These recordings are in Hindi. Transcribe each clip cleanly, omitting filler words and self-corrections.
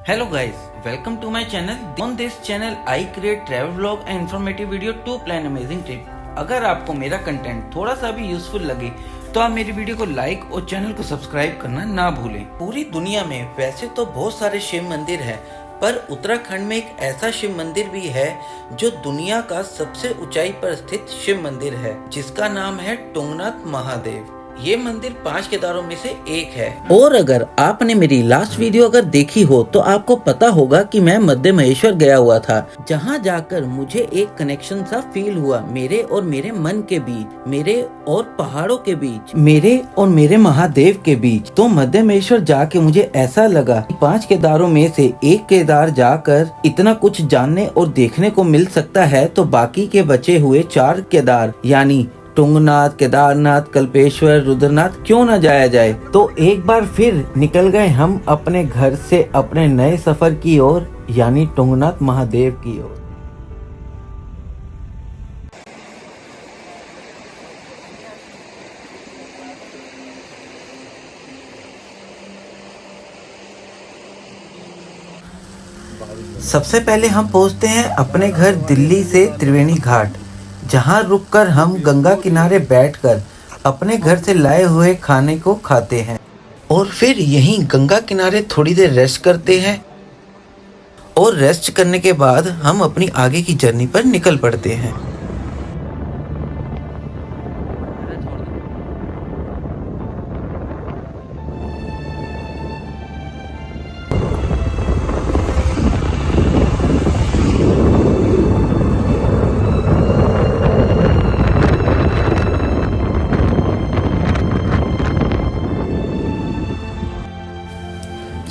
Hello guys, welcome to my channel. On this channel I create travel vlog and informative video to plan amazing trip. अगर आपको मेरा कंटेंट थोड़ा सा भी यूजफुल लगे तो आप मेरी वीडियो को लाइक और चैनल को सब्सक्राइब करना ना भूलें। पूरी दुनिया में वैसे तो बहुत सारे शिव मंदिर हैं, पर उत्तराखंड में एक ऐसा शिव मंदिर भी है जो दुनिया का सबसे ऊंचाई पर स्थित शिव मंदिर है, जिसका नाम है तुंगनाथ महादेव। ये मंदिर 5 केदारों में से एक है। और अगर आपने मेरी लास्ट वीडियो अगर देखी हो तो आपको पता होगा कि मैं मध्य महेश्वर गया हुआ था, जहाँ जाकर मुझे एक कनेक्शन सा फील हुआ मेरे और मेरे मन के बीच, मेरे और पहाड़ों के बीच, मेरे और मेरे महादेव के बीच। तो मध्य महेश्वर जाके मुझे ऐसा लगा कि 5 केदारों में से एक केदार जाकर इतना कुछ जानने और देखने को मिल सकता है, तो बाकी के बचे हुए 4 केदार यानी तुंगनाथ, केदारनाथ, कल्पेश्वर, रुद्रनाथ क्यों न जाया जाए। तो एक बार फिर निकल गए हम अपने घर से अपने नए सफर की ओर, यानी तुंगनाथ महादेव की ओर। सबसे पहले हम पहुंचते हैं अपने घर दिल्ली से त्रिवेणी घाट, जहां रुककर हम गंगा किनारे बैठकर अपने घर से लाए हुए खाने को खाते हैं और फिर यहीं गंगा किनारे थोड़ी देर रेस्ट करते हैं और रेस्ट करने के बाद हम अपनी आगे की जर्नी पर निकल पड़ते हैं।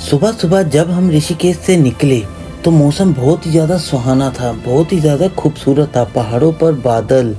सुबह सुबह जब हम ऋषिकेश से निकले तो मौसम बहुत ही ज़्यादा सुहाना था, बहुत ही ज़्यादा खूबसूरत था। पहाड़ों पर बादल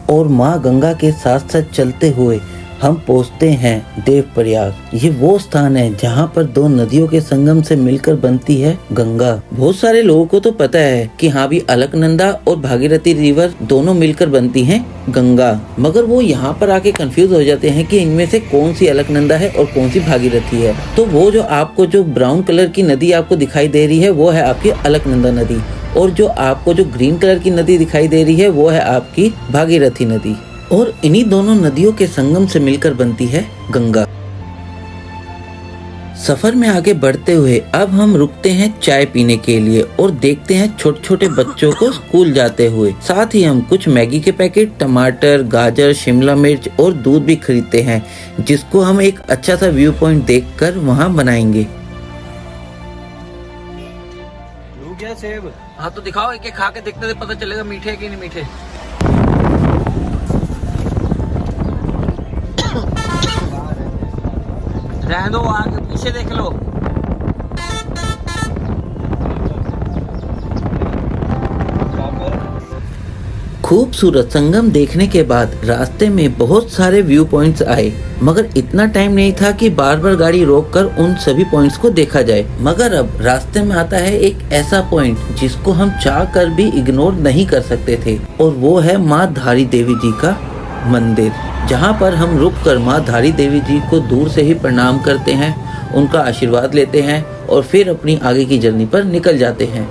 और माँ गंगा के साथ साथ चलते हुए हम पहुँचते हैं देवप्रयाग। ये वो स्थान है जहाँ पर 2 नदियों के संगम से मिलकर बनती है गंगा। बहुत सारे लोगों को तो पता है कि हाँ भी अलकनंदा और भागीरथी रिवर दोनों मिलकर बनती हैं गंगा, मगर वो यहाँ पर आके कंफ्यूज हो जाते हैं कि इनमें से कौन सी अलकनंदा है और कौन सी भागीरथी है। तो वो जो आपको जो ब्राउन कलर की नदी आपको दिखाई दे रही है वो है आपकी अलकनंदा नदी, और जो आपको जो ग्रीन कलर की नदी दिखाई दे रही है वो है आपकी भागीरथी नदी। और इन्हीं दोनों नदियों के संगम से मिलकर बनती है गंगा। सफर में आगे बढ़ते हुए अब हम रुकते हैं चाय पीने के लिए और देखते हैं छोटे छोटे बच्चों को स्कूल जाते हुए। साथ ही हम कुछ मैगी के पैकेट, टमाटर, गाजर, शिमला मिर्च और दूध भी खरीदते हैं, जिसको हम एक अच्छा सा व्यू पॉइंट देखकर वहां बनाएंगे। सेब हाँ तो दिखाओ, एक एक खा के देखते थे, पता चलेगा मीठे कि नहीं मीठे। रहने दो, आगे पीछे देख लो। खूबसूरत संगम देखने के बाद रास्ते में बहुत सारे व्यू पॉइंट्स आए, मगर इतना टाइम नहीं था कि बार बार गाड़ी रोककर उन सभी पॉइंट्स को देखा जाए। मगर अब रास्ते में आता है एक ऐसा पॉइंट जिसको हम चाह कर भी इग्नोर नहीं कर सकते थे, और वो है माँ धारी देवी जी का मंदिर, जहाँ पर हम रुककर माँ धारी देवी जी को दूर से ही प्रणाम करते हैं, उनका आशीर्वाद लेते हैं और फिर अपनी आगे की जर्नी पर निकल जाते हैं।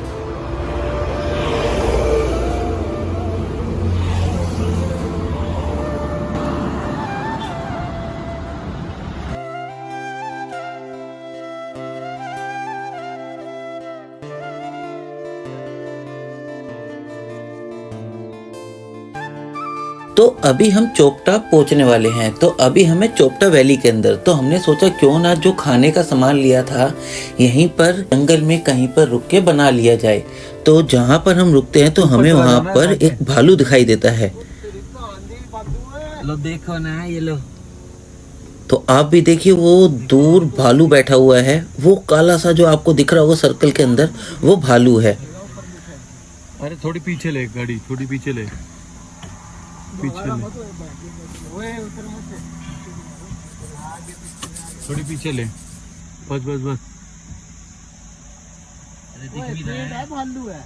तो अभी हम चोपटा पहुंचने वाले हैं। तो अभी हमें चोपटा वैली के अंदर, तो हमने सोचा क्यों ना जो खाने का सामान लिया था यहीं पर जंगल में कहीं पर रुक के बना लिया जाए। तो जहाँ पर हम रुकते हैं तो हमें वहाँ पर एक भालू दिखाई देता है। लो देखो ना, ये लो। तो आप भी देखिए, वो दूर भालू बैठा हुआ है, वो काला सा जो आपको दिख रहा होगा सर्कल के अंदर, वो भालू है। अरे थोड़ी पीछे ले गाड़ी, थोड़ी पीछे ले, पीछे ले, थोड़ी पीछे ले, बस बस बस।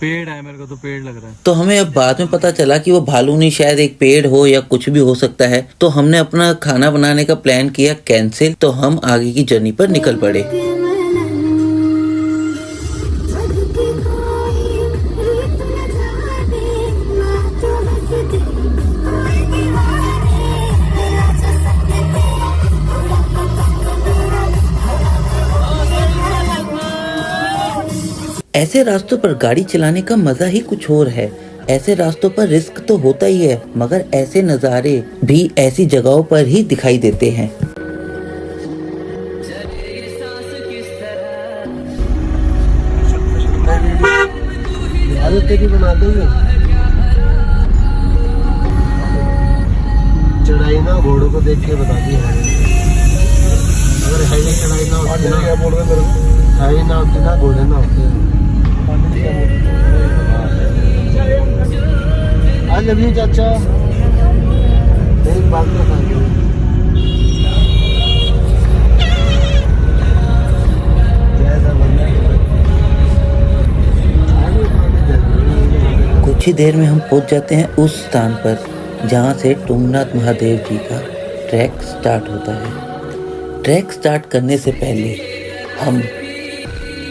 पेड़ है, मेरे को तो पेड़ लग रहा है। तो हमें अब बाद में पता चला कि वो भालू नहीं, शायद एक पेड़ हो या कुछ भी हो सकता है। तो हमने अपना खाना बनाने का प्लान किया कैंसिल, तो हम आगे की जर्नी पर निकल पड़े। ऐसे रास्तों पर गाड़ी चलाने का मजा ही कुछ और है। ऐसे रास्तों पर रिस्क तो होता ही है, मगर ऐसे नज़ारे भी ऐसी जगहों पर ही दिखाई देते हैं। चढ़ाई ना घोड़ों को देख के बता दी है, अगर हाईवे चढ़ाई ना होती ना, हाईवे ना होती ना, घोड़े ना होते। आई लव यू चाचा, मेरी बात तो खाएंगे। कुछ ही देर में हम पहुंच जाते हैं उस स्थान पर जहां से तुंगनाथ महादेव जी का ट्रैक स्टार्ट होता है। ट्रैक स्टार्ट करने से पहले हम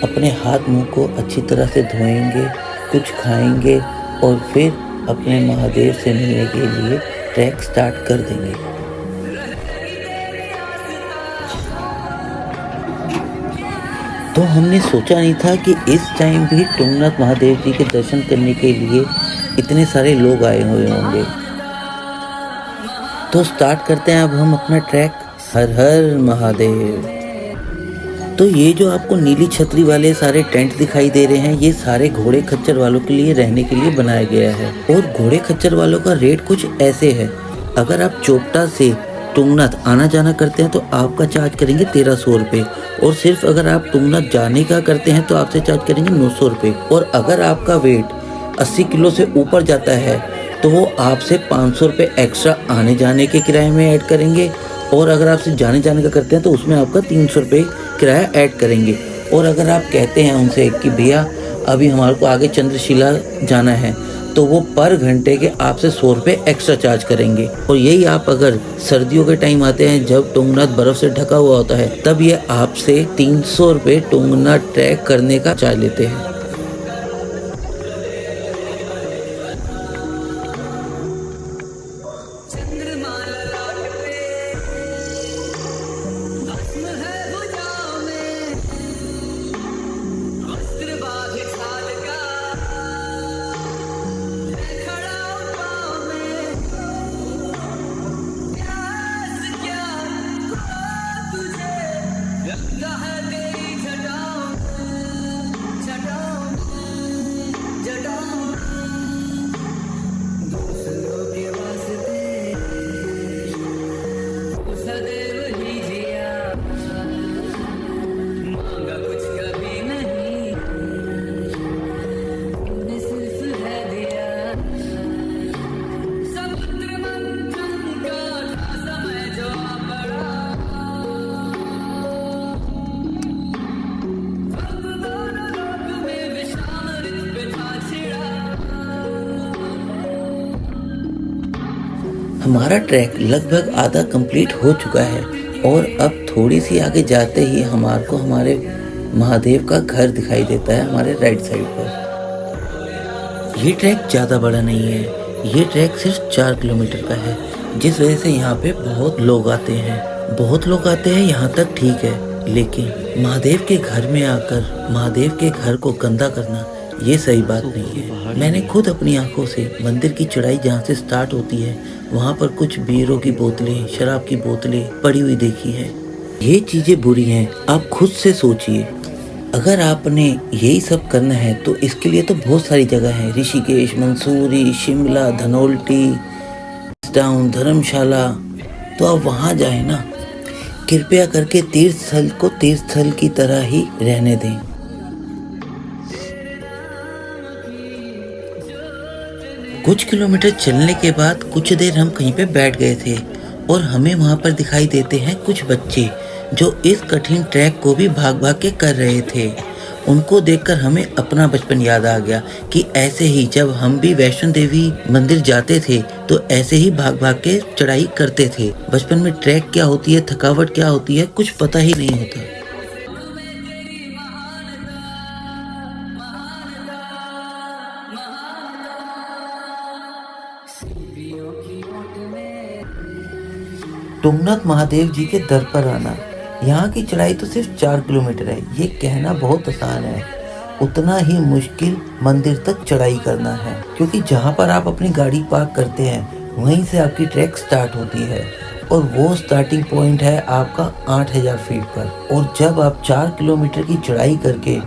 अपने हाथ मुंह को अच्छी तरह से धोएंगे, कुछ खाएंगे और फिर अपने महादेव से मिलने के लिए ट्रैक स्टार्ट कर देंगे। तो हमने सोचा नहीं था कि इस टाइम भी तुंगनाथ महादेव जी के दर्शन करने के लिए इतने सारे लोग आए हुए होंगे। तो स्टार्ट करते हैं अब हम अपना ट्रैक। हर हर महादेव। तो ये जो आपको नीली छतरी वाले सारे टेंट दिखाई दे रहे हैं, ये सारे घोड़े खच्चर वालों के लिए रहने के लिए बनाया गया है। और घोड़े खच्चर वालों का रेट कुछ ऐसे है। अगर आप चोपटा से तुंगनाथ आना जाना करते हैं तो आपका चार्ज करेंगे 1300 रुपये, और सिर्फ अगर आप तुंगनाथ जाने का करते हैं तो आपसे चार्ज करेंगे 900 रुपये। और अगर आपका वेट 80 किलो से ऊपर जाता है तो वो आपसे 500 रुपये एक्स्ट्रा आने जाने के किराए में ऐड करेंगे, और अगर आप सिर्फ जाने जाने का करते हैं तो उसमें आपका 300 रुपये किराया ऐड करेंगे। और अगर आप कहते हैं उनसे कि भैया अभी हमारे को आगे चंद्रशिला जाना है, तो वो पर घंटे के आपसे 100 रुपये एक्स्ट्रा चार्ज करेंगे। और यही आप अगर सर्दियों के टाइम आते हैं जब तुंगनाथ बर्फ से ढका हुआ होता है, तब ये आपसे 300 रुपये तुंगनाथ ट्रैक करने का चार्ज लेते हैं। हमारा ट्रैक लगभग आधा कंप्लीट हो चुका है, और अब थोड़ी सी आगे जाते ही हमारे को हमारे महादेव का घर दिखाई देता है हमारे राइट साइड पर। ये ट्रैक ज़्यादा बड़ा नहीं है, ये ट्रैक सिर्फ 4 किलोमीटर का है, जिस वजह से यहाँ पे बहुत लोग आते हैं यहाँ तक ठीक है, लेकिन महादेव के घर में आकर महादेव के घर को गंदा करना ये सही बात नहीं है। मैंने खुद अपनी आंखों से मंदिर की चढ़ाई जहाँ से स्टार्ट होती है वहाँ पर कुछ बीयरों की बोतलें, शराब की बोतलें पड़ी हुई देखी है। ये चीजें बुरी हैं, आप खुद से सोचिए। अगर आपने यही सब करना है तो इसके लिए तो बहुत सारी जगह है, ऋषिकेश, मंसूरी, शिमला, धनोल्टी, टाउन, धर्मशाला, तो आप वहाँ जाए ना। कृपया करके तीर्थ स्थल को तीर्थ स्थल की तरह ही रहने दें। कुछ किलोमीटर चलने के बाद कुछ देर हम कहीं पे बैठ गए थे, और हमें वहाँ पर दिखाई देते हैं कुछ बच्चे जो इस कठिन ट्रैक को भी भाग भाग के कर रहे थे। उनको देखकर हमें अपना बचपन याद आ गया कि ऐसे ही जब हम भी वैष्णो देवी मंदिर जाते थे तो ऐसे ही भाग भाग के चढ़ाई करते थे। बचपन में ट्रैक क्या होती है, थकावट क्या होती है, कुछ पता ही नहीं होता। तुंगनाथ महादेव जी के दर पर आना। यहाँ की चढ़ाई तो सिर्फ 4 किलोमीटर है, ये कहना बहुत आसान है, उतना ही मुश्किल मंदिर तक चढ़ाई करना है, क्योंकि जहाँ पर आप अपनी गाड़ी पार्क करते हैं वहीं से आपकी ट्रैक स्टार्ट होती है और वो स्टार्टिंग पॉइंट है आपका 8000 फीट पर। और जब आप 4 किलोमीटर की चढ़ाई करके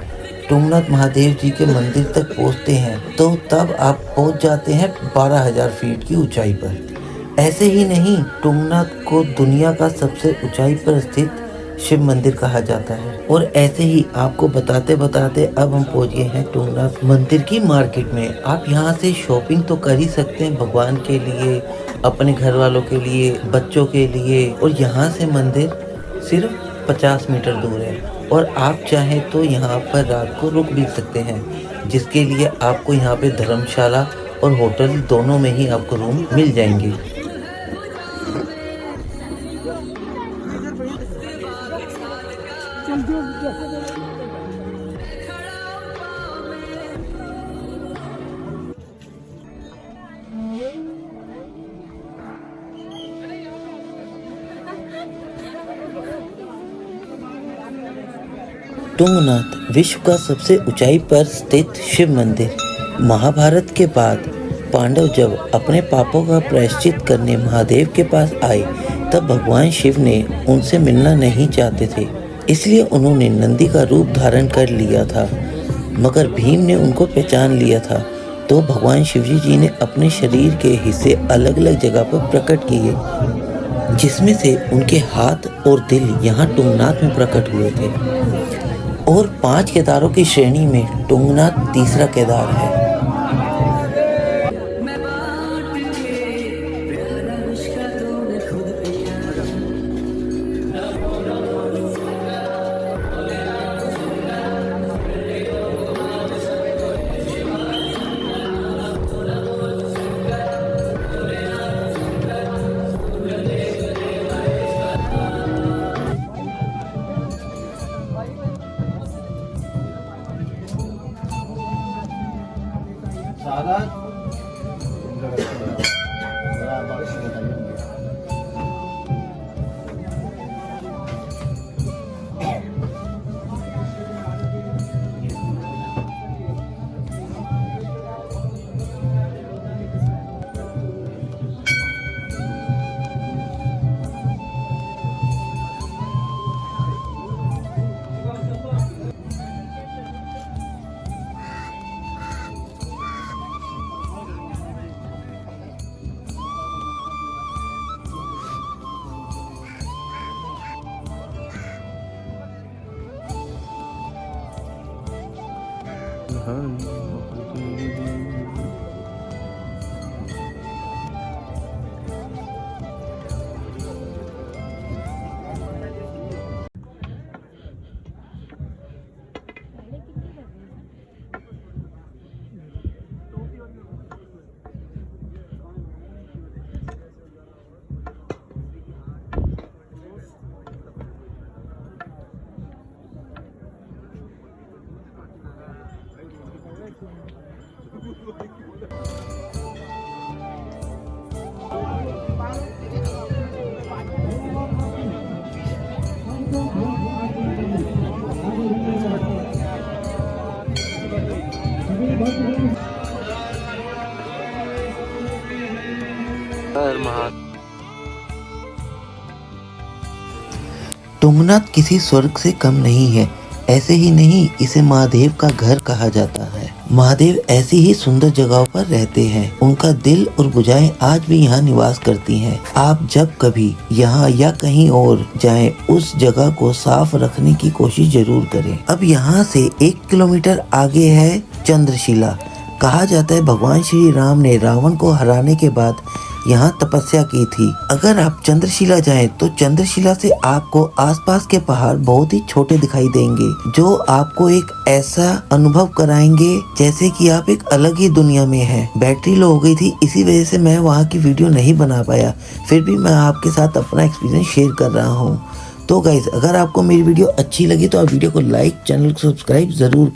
तुंगनाथ महादेव जी के मंदिर तक पहुँचते हैं तो तब आप पहुँच जाते हैं 12000 फीट की ऊंचाई पर। ऐसे ही नहीं, तुंगनाथ को दुनिया का सबसे ऊंचाई पर स्थित शिव मंदिर कहा जाता है। और ऐसे ही आपको बताते बताते अब हम पहुंच गए हैं तुंगनाथ मंदिर की मार्केट में। आप यहां से शॉपिंग तो कर ही सकते हैं भगवान के लिए, अपने घर वालों के लिए, बच्चों के लिए। और यहां से मंदिर सिर्फ 50 मीटर दूर है और आप चाहें तो यहां पर रात को रुक भी सकते हैं, जिसके लिए आपको यहां पे धर्मशाला और होटल दोनों में ही आपको रूम मिल जाएंगे। तुंगनाथ विश्व का सबसे ऊंचाई पर स्थित शिव मंदिर। महाभारत के बाद पांडव जब अपने पापों का प्रायश्चित करने महादेव के पास आए तब भगवान शिव ने उनसे मिलना नहीं चाहते थे, इसलिए उन्होंने नंदी का रूप धारण कर लिया था। मगर भीम ने उनको पहचान लिया था, तो भगवान शिवजी जी ने अपने शरीर के हिस्से अलग अलग जगह पर प्रकट किए, जिसमें से उनके हाथ और दिल यहाँ तुंगनाथ में प्रकट हुए थे। और 5 केदारों की श्रेणी में तुंगनाथ तीसरा केदार है। तुंगनाथ किसी स्वर्ग से कम नहीं है। ऐसे ही नहीं, इसे महादेव का घर कहा जाता है। महादेव ऐसी ही सुंदर जगहों पर रहते हैं। उनका दिल और भुजाएं आज भी यहाँ निवास करती हैं। आप जब कभी यहाँ या कहीं और जाएं, उस जगह को साफ रखने की कोशिश जरूर करें। अब यहाँ से 1 किलोमीटर आगे है चंद्रशिला। कहा जाता है भगवान श्री राम ने रावण को हराने के बाद यहाँ तपस्या की थी। अगर आप चंद्रशिला जाएं तो चंद्रशिला से आपको आसपास के पहाड़ बहुत ही छोटे दिखाई देंगे, जो आपको एक ऐसा अनुभव कराएंगे जैसे कि आप एक अलग ही दुनिया में हैं। बैटरी लो हो गई थी, इसी वजह से मैं वहाँ की वीडियो नहीं बना पाया, फिर भी मैं आपके साथ अपना एक्सपीरियंस शेयर कर रहा हूँ। तो गाइज, अगर आपको मेरी वीडियो अच्छी लगी तो आप वीडियो को लाइक, चैनल को सब्सक्राइब जरूर